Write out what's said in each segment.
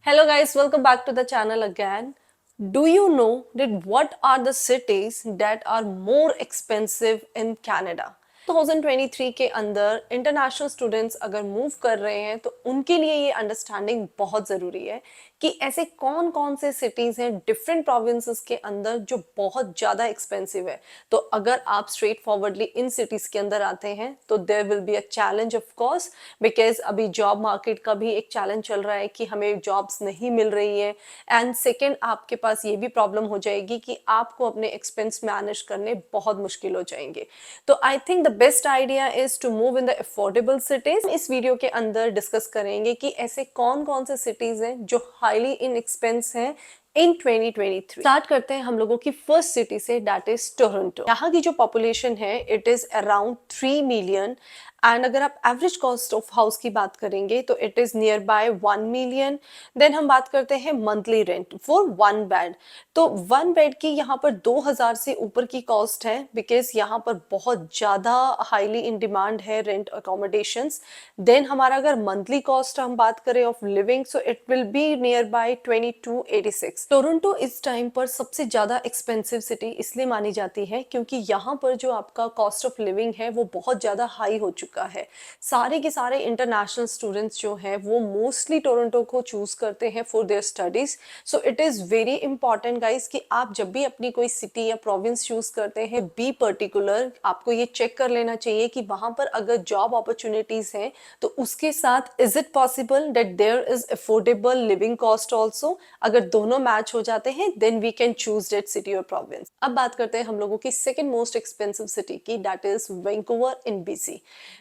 Hello guys, welcome back to the channel again. Do you know that what are the cities that are more expensive in Canada? 2023 के अंदर international students अगर move कर रहे हैं तो उनके लिए ये अंडरस्टैंडिंग बहुत ज़रूरी है कि ऐसे कौन कौन से सिटीज़ हैं डिफरेंट प्रोविंसेस के अंदर जो बहुत ज़्यादा एक्सपेंसिव है। तो अगर आप स्ट्रेट फॉरवर्डली इन सिटीज़ के अंदर आते हैं तो there will be a challenge of course, because अभी जॉब मार्केट का भी एक चैलेंज चल रहा है कि हमें जॉब्स नहीं मिल रही है। एंड सेकेंड, आपके पास ये भी प्रॉब्लम हो जाएगी कि आपको अपने एक्सपेंस मैनेज करने बहुत मुश्किल हो जाएंगे। तो I think the best idea is to move in the affordable cities. इस वीडियो के अंदर डिस्कस करेंगे कि ऐसे कौन कौन से सिटीज हैं जो हाईली इन एक्सपेंस हैं इन 2023। स्टार्ट करते हैं हम लोगों की फर्स्ट सिटी से, दैट इज टोरंटो। यहाँ की जो पॉपुलेशन है it is around 3 million. And अगर आप एवरेज कॉस्ट ऑफ हाउस की बात करेंगे तो it is near by 1 million. Then हम बात करते हैं monthly rent for one bed. तो वन बेड की यहाँ पर 2,000 से ऊपर की कॉस्ट है, बिकॉज यहाँ पर बहुत ज़्यादा हाईली इन डिमांड है रेंट अकोमोडेशंस। देन हमारा अगर मंथली कॉस्ट हम बात करें of living, so it will be near by 2286। Toronto इस टाइम पर सबसे ज़्यादा एक्सपेंसिव सिटी इसलिए मानी जाती है क्योंकि यहाँ पर जो आपका कॉस्ट ऑफ लिविंग है वो बहुत ज़्यादा हाई हो चुका है। सारे के सारे इंटरनेशनल स्टूडेंट्स जो हैं वो मोस्टली टोरंटो को चूज करते हैं for their studies. So it is very important guys कि आप जब भी अपनी कोई सिटी या प्रोविंस चूज करते हैं, बी पर्टिकुलर, आपको ये चेक कर लेना चाहिए कि वहां पर अगर जॉब अपॉर्चुनिटीज हैं तो उसके साथ is it possible that there is affordable living cost also. अगर दोनों मैच हो जाते हैं then we can choose that city और प्रोविंस। अब बात करते हैं हम लोगों की सेकेंड मोस्ट एक्सपेंसिव सिटी की, that is Vancouver in BC.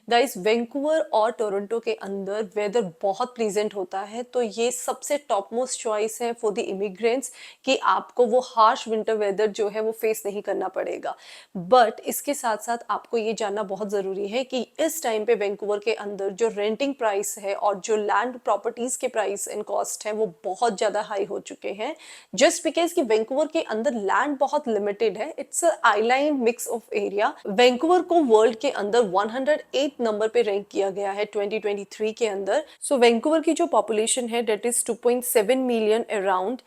Guys, Vancouver और टोरंटो के अंदर वेदर बहुत प्लीजेंट होता है, तो ये सबसे टॉप मोस्ट चॉइस है फॉर द इमिग्रेंट्स कि आपको वो हार्श विंटर वेदर जो है वो फेस नहीं करना पड़ेगा। बट इसके साथ साथ आपको ये जानना बहुत ज़रूरी है कि इस टाइम पे वैंकूवर के अंदर जो रेंटिंग प्राइस है और जो लैंड प्रॉपर्टीज़ के प्राइस एंड कॉस्ट है वो बहुत ज़्यादा हाई हो चुके हैं, जस्ट बिकॉज कि वैंकूवर के अंदर लैंड बहुत लिमिटेड है। It's a island mix of area. Vancouver को वर्ल्ड के अंदर 108 नंबर पे रैंक किया गया है 2023 के अंदर। सो वैंकूवर की जो पॉपुलेशन है that is 2.7 million around.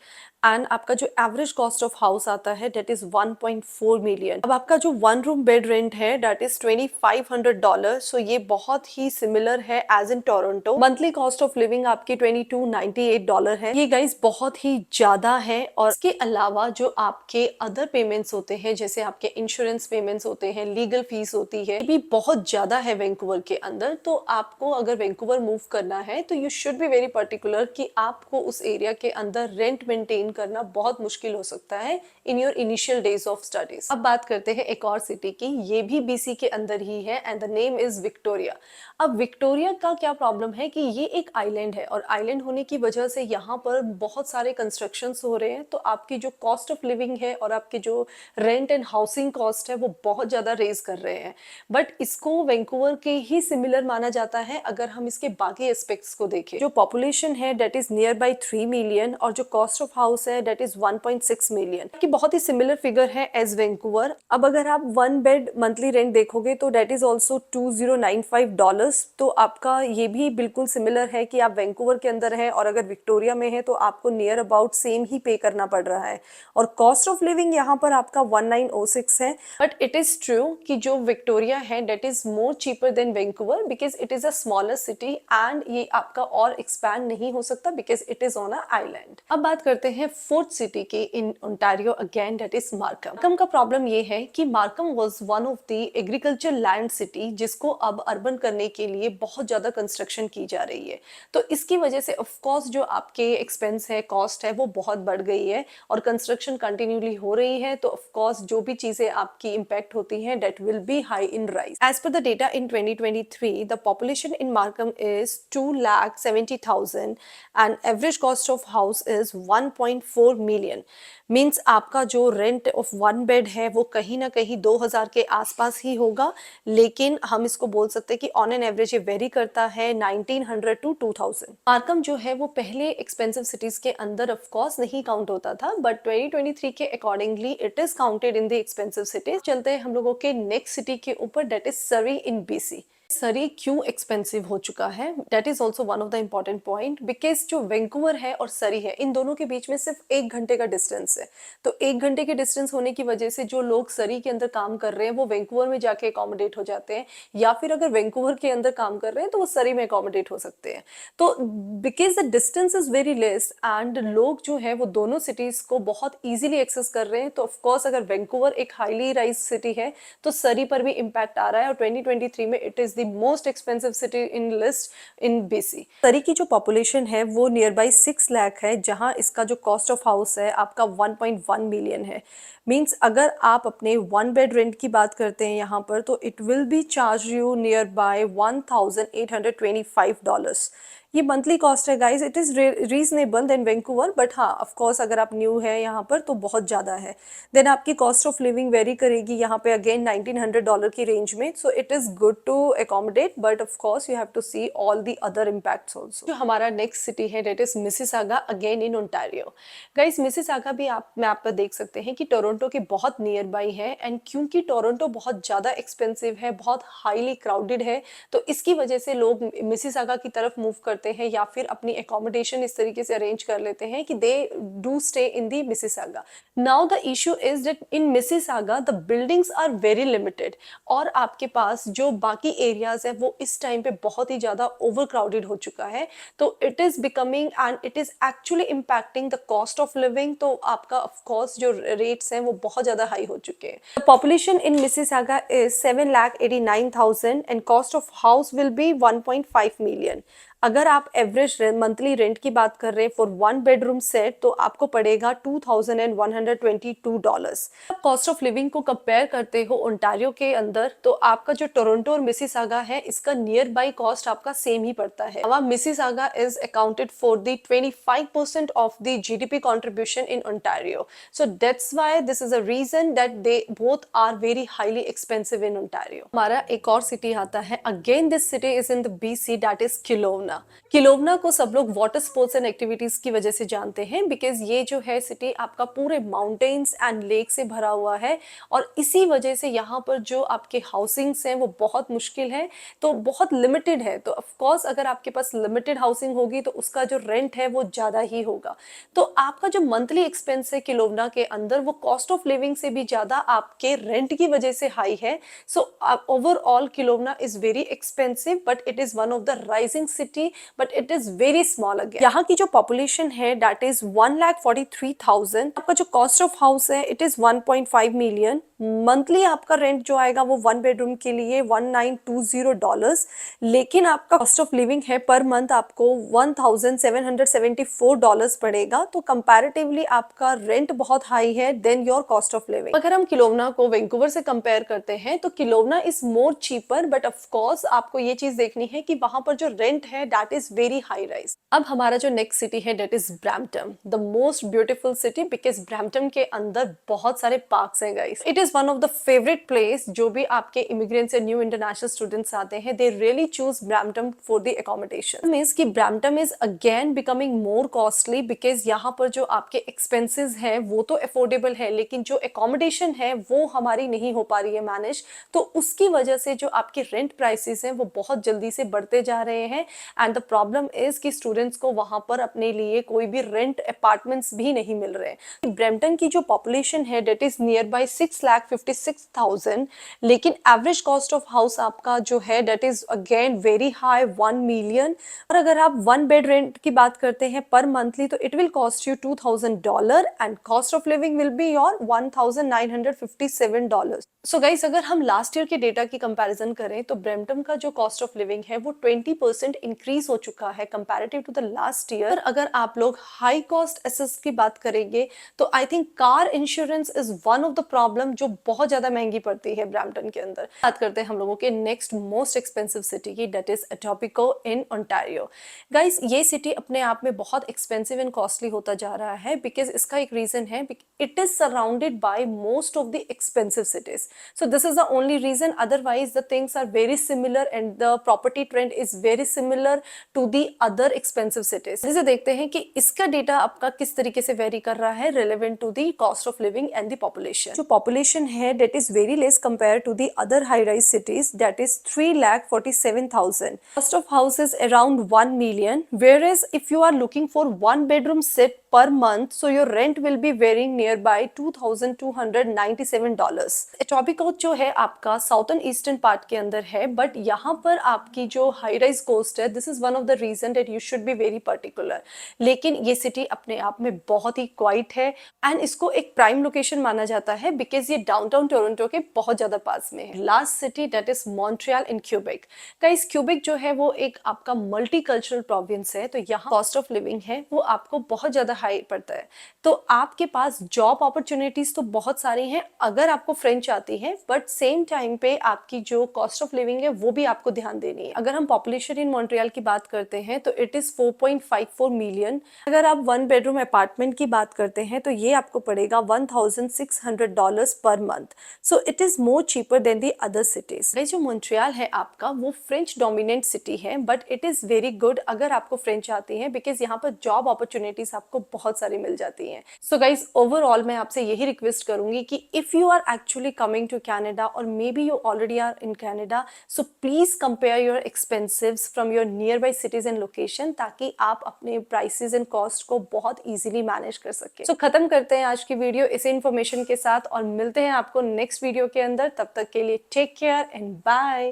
And आपका जो एवरेज कॉस्ट ऑफ हाउस आता है डेट इज 1.4 मिलियन। अब आपका जो वन रूम बेड रेंट है डेट इज $2,500। सो ये बहुत ही सिमिलर है as in Toronto. Monthly cost of living आपकी $2298 है। ये गाइस बहुत ही ज्यादा है। और इसके अलावा जो आपके अदर पेमेंट्स होते हैं, जैसे आपके इंश्योरेंस पेमेंट्स होते हैं, लीगल फीस होती है, भी बहुत ज्यादा है वैंकूवर के अंदर। तो आपको अगर वैंकूवर मूव करना है तो you should be very particular कि आपको उस एरिया के अंदर रेंट मेंटेन करना बहुत मुश्किल हो सकता है in your initial days of studies. अब बात करते हैं एक और सिटी की, ये भी बीसी के अंदर ही है and the name is Victoria. अब विक्टोरिया का क्या प्रॉब्लम है कि ये एक आइलैंड है और आइलैंड होने की वजह से यहाँ पर बहुत सारे कंस्ट्रक्शंस हो रहे हैं, तो आपकी जो कॉस्ट ऑफ लिविंग है और आपकी जो रेंट एंड हाउसिंग कॉस्ट है वो बहुत ज़्यादा रेज कर रहे हैं। बट इसको वैंकूवर के ही सिमिलर माना जाता है अगर हम इसके बाकी एस्पेक्ट्स को देखें। जो पॉपुलेशन है that is nearby 3 million और जो कॉस्ट ऑफ हाउस है डेट इज 1.6 मिलियन की बहुत ही सिमिलर फिगर है एज वैंकूवर। अब अगर आप वन बेड मंथली रेंट देखोगे तो डेट इज ऑल्सो $2095। तो आपका ये भी बिल्कुल सिमिलर है कि आप वैंकूवर के अंदर है और अगर विक्टोरिया में है तो आपको नियर अबाउट सेम ही पे करना पड़ रहा है। और कॉस्ट ऑफ लिविंग यहाँ पर आपका 1906 है। बट इट इज ट्रू कि जो विक्टोरिया है that is more cheaper than Vancouver because it is a smaller city and ये आपका और एक्सपैंड नहीं हो सकता because it is on a island. अब बात करते हैं फोर्थ सिटी की in Ontario again, that is Markham. Markham का प्रॉब्लम ये है कि Markham was one of the agriculture land city जिसको अब अर्बन करने के लिए बहुत ज्यादा कंस्ट्रक्शन की जा रही है। तो इसकी वजह से ऑफ कोर्स जो आपके एक्सपेंस है, कॉस्ट है, वो बहुत बढ़ गई है और कंस्ट्रक्शन कंटिन्यूली हो रही है। तो ऑफ कोर्स जो भी चीजें आपकी इम्पैक्ट होती हैं that will be high in rise. As per the data in 2023 the population in Markham is 2,70,000 and average cost of house is 1.4 million. Means आपका जो रेंट ऑफ वन बेड है वो कहीं ना कहीं 2,000 के आसपास ही होगा, लेकिन हम इसको बोल सकते हैं कि ऑन एन एवरेज ये वेरी करता है 1900 टू 2000। मार्कम जो है वो पहले एक्सपेंसिव सिटीज के अंदर ऑफ कोर्स नहीं काउंट होता था, बट 2023 के accordingly it is counted in the expensive cities. चलते हैं हम लोगों के नेक्स्ट सिटी के ऊपर, डेट इज सरी इन बीसी। सरी क्यों एक्सपेंसिव हो चुका है, that is also one of the important point, because जो वैंकूवर है और सरी है, इन दोनों के बीच में सिर्फ 1 घंटे का डिस्टेंस है। तो 1 घंटे के डिस्टेंस होने की वजह से जो लोग सरी के अंदर काम कर रहे हैं वो वैंकूवर में जाके अकोमोडेट हो जाते हैं, या फिर अगर वैंकूवर के अंदर काम कर रहे हैं तो वो सरी में अकोमोडेट हो सकते हैं। तो because the distance is very less and लोग जो है वो दोनों सिटीज को बहुत ईजिली एक्सेस कर रहे हैं, तो ऑफकोर्स अगर वैंकूवर एक हाईली राइज सिटी है तो सरी पर भी इम्पैक्ट आ रहा है, और 2023 में it is the most expensive city in list in BC. सरी की जो पॉपुलेशन है वो नियर बाई 6 लाख है, जहां इसका जो कॉस्ट ऑफ हाउस है आपका 1.1 मिलियन है। मीन्स अगर आप अपने 1 बेड रेंट की बात करते हैं यहाँ पर, तो it will be charge you nearby $1,825। ये मंथली कॉस्ट है guys, it is reasonable then Vancouver, but हाँ ऑफ कोर्स अगर आप न्यू है यहाँ पर तो बहुत ज़्यादा है। देन आपकी कॉस्ट ऑफ लिविंग वेरी करेगी यहाँ पे अगेन $1,900 की रेंज में, so it is good to accommodate, but of course you have to see all the other impacts also. जो हमारा नेक्स्ट सिटी है that is Mississauga, again in Ontario. Guys Mississauga भी आप मैप पर देख सकते हैं कि टोरंटो के बहुत नियर बाई है, एंड क्योंकि टोरंटो बहुत ज़्यादा एक्सपेंसिव है, बहुत हाईली क्राउडेड है, तो इसकी वजह से लोग मिसिसागा की तरफ मूव करते हैं, या फिर अपनी एकोमोडेशन इस तरीके से अरेंज कर लेते हैं कि they do stay in the Mississauga. Now the issue is that in Mississauga the buildings are very limited, और आपके पास जो बाकी एरियाज है वो इस टाइम पे बहुत ही ज़्यादा ओवर क्राउडेड हो चुका है, तो it is becoming and it is actually impacting the cost of living. तो आपका ऑफकोर्स जो रेट्स हैं वो बहुत ज़्यादा हाई हो चुके हैं। The population in Mississauga is 7,89,000 and cost of house will be 1.5 million. अगर आप एवरेज मंथली रेंट की बात कर रहे हैं फॉर 1 बेडरूम सेट, तो आपको पड़ेगा $2,122। आप कॉस्ट ऑफ लिविंग को कंपेयर करते हो ओंटारियो के अंदर, तो आपका जो टोरंटो और मिसिसागा है इसका नियर बाई कॉस्ट आपका सेम ही पड़ता है। अब Mississauga is accounted for the 25% of the GDP contribution in Ontario, so that's why this is a reason that they both are very highly expensive in Ontario. हमारा एक और city आता है, again this city is in the BC, that is Kelowna. Kelowna को सब लोग water sports and activities की वजह से जानते हैं, बिकॉज ये जो है सिटी आपका पूरे माउंटेन्स एंड लेक से भरा हुआ है, और इसी वजह से यहाँ पर जो आपके हाउसिंग्स हैं वो बहुत मुश्किल है, तो बहुत लिमिटेड है। तो ऑफकोर्स अगर आपके पास लिमिटेड हाउसिंग होगी तो उसका जो रेंट है वो ज़्यादा ही होगा। तो आपका जो मंथली एक्सपेंस है किलोवना के अंदर वो कॉस्ट ऑफ लिविंग से भी ज़्यादा आपके रेंट की वजह से हाई है। So overall Kelowna is very expensive, but it is one of the rising city, but it is very small again. यहाँ की जो population है that is 1,43,000। आपका जो cost of house है it is 1.5 million। मंथली आपका rent जो आएगा वो 1 बेडरूम के लिए $1,920, लेकिन आपका कॉस्ट ऑफ लिविंग है पर मंथ आपको $1,774 पड़ेगा। तो कंपैरेटिवली आपका रेंट बहुत हाई है then your cost of living. अगर हम किलोवना को वैंकूवर से कंपेयर करते हैं तो Kelowna is more cheaper, but of course आपको ये चीज देखनी है कि वहां पर जो रेंट है that is very high rise. अब हमारा जो नेक्स्ट सिटी है that is Brampton, the most beautiful city, because Brampton के अंदर बहुत सारे पार्क्स हैं guys. It is one of the favourite place, जो भी आपके इमिग्रेंट्स या न्यू इंटरनेशनल स्टूडेंट्स आते हैं they really choose Brampton for the accommodation. Means कि Brampton is again becoming more costly, because यहाँ पर जो आपके एक्सपेंसेस हैं वो तो अफोर्डेबल है, लेकिन जो अकोमोडेशन है वो हमारी नहीं हो पा रही है मैनेज, तो उसकी वजह से जो आपके रेंट प्राइसेस हैं वो बहुत जल्दी से बढ़ते जा रहे हैं। एंड द प्रॉब्लम इज कि स्टूडेंट्स को वहां पर अपने लिए कोई भी रेंट अपार्टमेंट्स भी नहीं मिल रहे हैं। ब्रैम्पटन की जो पॉपुलेशन है डेट इज नियर बाई 6,56,000, लेकिन एवरेज कॉस्ट ऑफ हाउस आपका जो है that is again very high 1 million. और अगर आप 1 बेड रेंट की बात करते हैं पर मंथली तो it will cost you $2,000 and cost of living will be your $1,957। So guys अगर हम लास्ट ईयर के डेटा की कंपैरिजन करें तो ब्रैम्पटन का जो कॉस्ट ऑफ लिविंग है वो 20% इंक्रीज हो चुका है comparative to the last year. अगर आप लोग हाई कॉस्ट एसेट्स की बात करेंगे तो I think car insurance is one of the problem जो बहुत ज्यादा महंगी पड़ती है ब्रैम्पटन के अंदर। बात करते हैं हम लोगों के नेक्स्ट मोस्ट एक्सपेंसिव सिटी की, that is Etobicoke in Ontario. Guys ये सिटी अपने आप में बहुत एक्सपेंसिव एंड कॉस्टली होता जा रहा है, बिकॉज इसका एक रीजन है, it is surrounded by most of the expensive cities. So this is the only reason, otherwise the things are very similar and the property trend is very similar to the other expensive cities। जैसे देखते हैं कि इसका data आपका किस तरीके से very कर रहा है relevant to the cost of living and the population। जो population accommodation है that is very less compared to the other high rise cities, that is 3,47,000. Cost of house is around 1 million, whereas if you are looking for one bedroom set per month, so your rent will be varying nearby $2,297. Etobicoke जो है आपका southern eastern part के अंदर है, but यहाँ पर आपकी जो हाई राइज कोस्ट है, this is one of the reason that you should be very particular. लेकिन ये सिटी अपने आप में बहुत ही क्वाइट है एंड इसको एक प्राइम लोकेशन माना जाता है बिकॉज ये डाउनटाउन टोरंटो के बहुत ज्यादा पास में है. Last city that is Montreal in Quebec. Guys Quebec जो है वो एक आपका मल्टी कल्चरल प्रोविंस है, तो यहाँ कॉस्ट ऑफ लिविंग है वो आपको बहुत ज्यादा हाई पड़ता है. तो आपके पास जॉब अपॉर्चुनिटीज तो बहुत सारी हैं अगर आपको फ्रेंच आती है, बट सेम टाइम पे आपकी जो कॉस्ट ऑफ लिविंग है वो भी आपको ध्यान देनी है. अगर हम पॉपुलेशन इन मॉन्ट्रियल की बात करते हैं तो इट इज 4.54 मिलियन. अगर आप वन बेडरूम अपार्टमेंट की बात करते हैं तो ये आपको पड़ेगा $1,600 per month. So it is more cheaper then the other cities. जो मॉन्ट्रियल है आपका वो फ्रेंच डोमिनेंट सिटी है, but it is very good अगर आपको फ्रेंच आती है बिकॉज यहाँ पर जॉब अपॉर्चुनिटीज आपको बहुत सारी मिल जाती हैं. सो गाइज ओवरऑल मैं आपसे यही रिक्वेस्ट करूंगी कि if you are actually coming to Canada or maybe you already are in Canada, so please compare your expenses from your nearby cities and location ताकि आप अपने prices and cost को बहुत easily manage कर सकें. So खत्म करते हैं आज की वीडियो इसी information के साथ और मिलते हैं आपको next वीडियो के अंदर. तब तक के लिए take care and bye.